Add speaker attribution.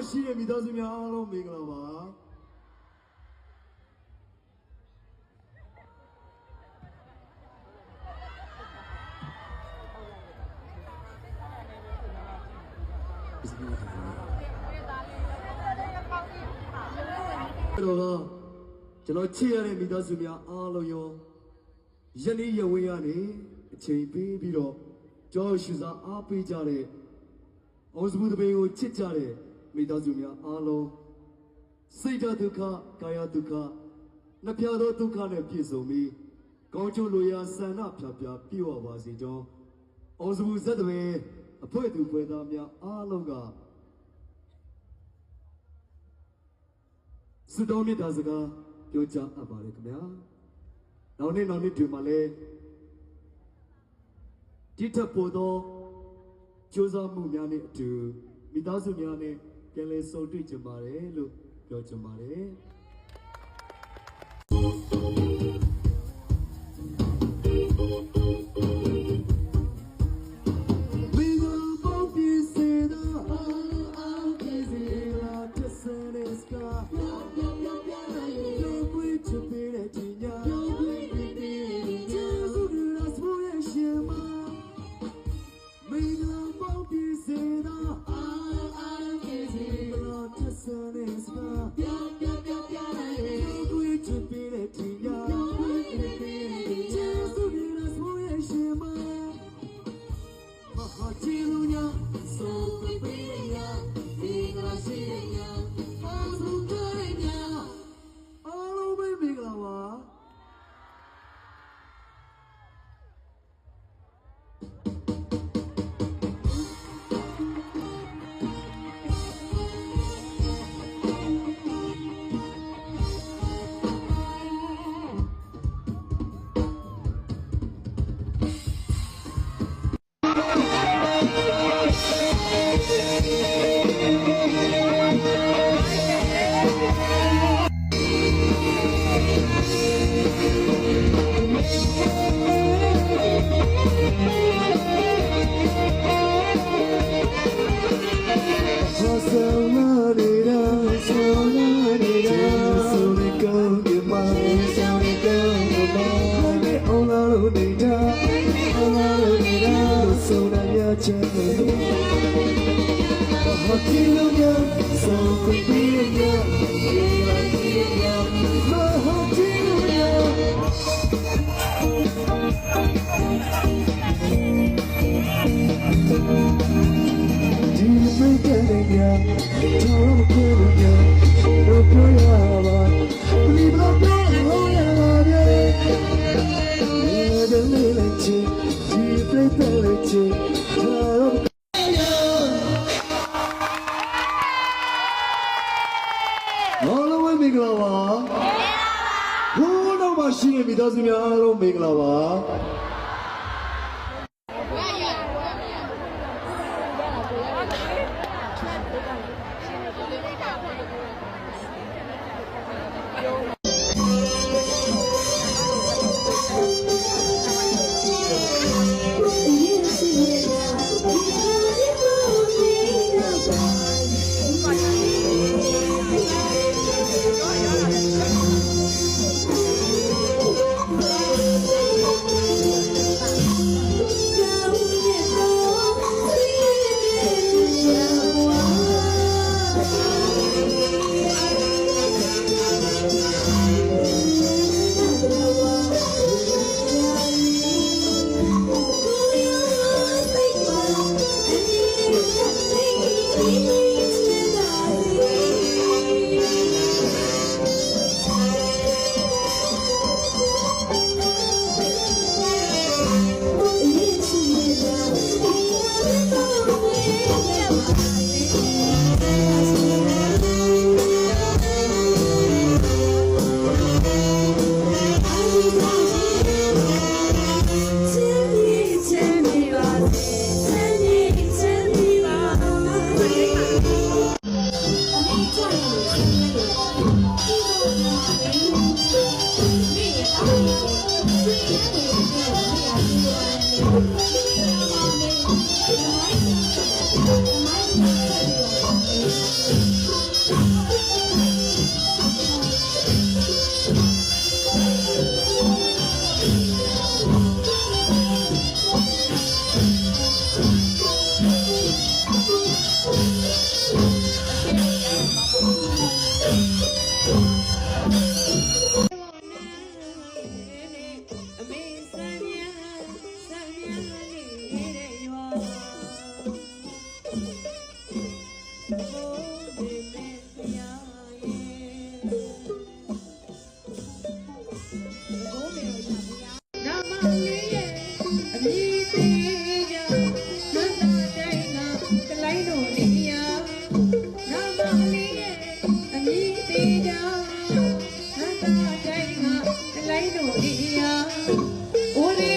Speaker 1: ရှိတဲ့မိသားစုများအားလုံးမင်္ဂလာပါတော့ကျွန်တော်ချစ်ရတဲ့မိသားစုများအားလုံးရောယနေ့ရဝေးရနေအချိန်ပေးပြီးတော့ကြောက်ရွှင်စားအားပေးကြတဲ့အောင်စမှုတပင်ကိုချစ်ကြတဲ့မိသားစုများအားလုံးစိတ်ဓာတ်ဒုက္ခကာယဒုက္ခနှပြသောဒုက္ခနဲ့ပြည့်စုံပြီးကောင်းကျိုးလိုရာဆန္ဒဖြာပြပြည့်ဝပါစေကြောင်းအောင်စမှုဇက်တပင်အဖွဲ့သူဖွဲ့သားများအားလုံးကဆုတောင်းမြတ်တာစကားပြောကြားအပ်ပါတယ်ခင်ဗျာနောက်နေ့တွေမှာလည်းဒီထက်ပိုသောကြိုးစားမှုများနဲ့အတူမိသားစုများနဲ့ပြန်လည်ဆုံတွေ့ကြပါတယ်လို့ပြောချင်ပါတယ်ရှိတဲ့မိသားစုများအားလုံးမင်္ဂလာပါ
Speaker 2: ကိုမေတော်ရဗျာနာမလေးရဲ့အမည်သေးကြမန္တတိုင်းကကလိုင်းတော်လေးရနာမလေးရဲ့အမည်သေးကြမန္တတိုင်းကကလိုင်းတော်လေးရအိုး